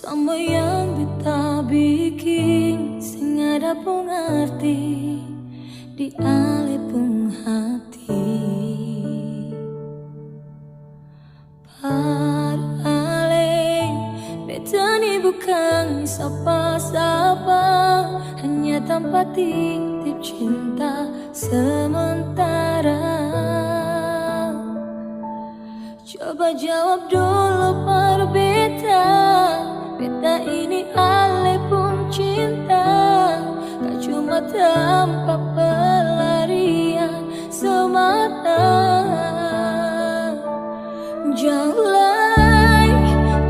Sama yang beta bikin sing ada pun arti di ale pun hati. Par ale beta ni bukan siapa-siapa, hanya tanpa titip cinta sementara. Coba jawab dulu par beta, beta ini ale pun cinta, gak cuma tanpa pelarian semata.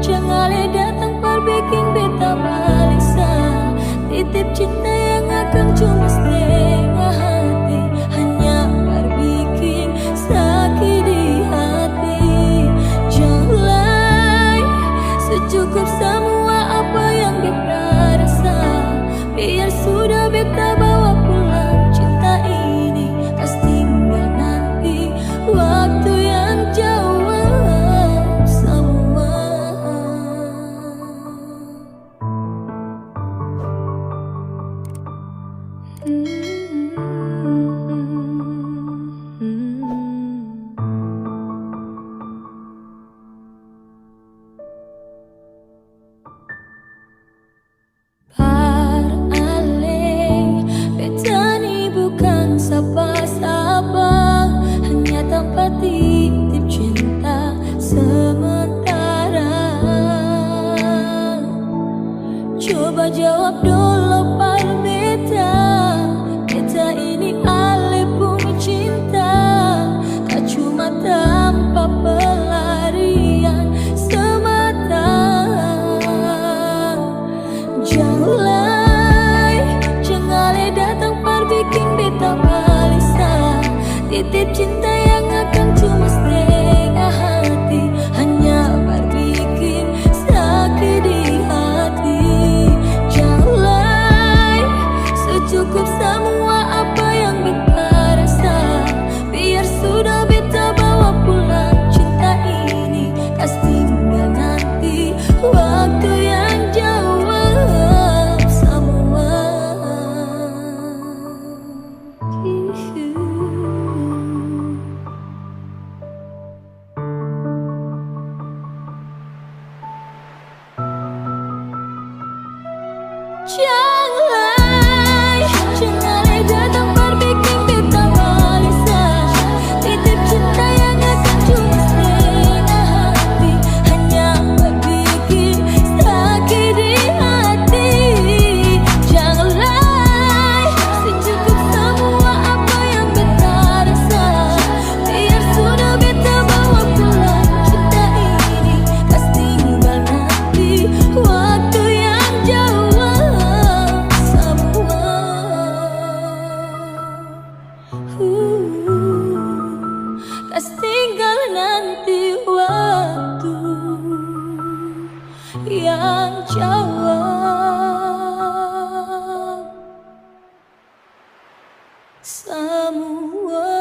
Jangan datang par bikin beta balisa, titip cinta yang akan cuma setengah hati, hanya par bikin sakit di hati. Secukup semua apa yang beta rasa, biar sudah beta bawa pulang cinta ini. Pasti tinggal nanti waktu yang jawab semua. Siapa-siapa, hanya tanpa titip cinta sementara. Coba jawab dulu par beta, beta ini ale pun cinta, gak cuma tanpa pelarian semata. Jangan datang par bikin beta balisa, titip cinta yang akan cuma setengah hati, hanya par bikin sakit di hati. Jangan secukup semua apa yang beta rasa, biar sudah beta bawa pulang cinta ini. Pasti tinggal nanti waktu yang jawab semua. Jangan datang par bikin beta balisa, titip cinta yang akan cuma setengah hati, hanya par bikin sakit di hati. Janganlah secukup semua apa yang beta rasa, biar sudah beta bawa pulang cinta ini. Pasti tinggal nanti waktu yang jawab semua. Pasti tinggal nanti waktu yang jawab semua.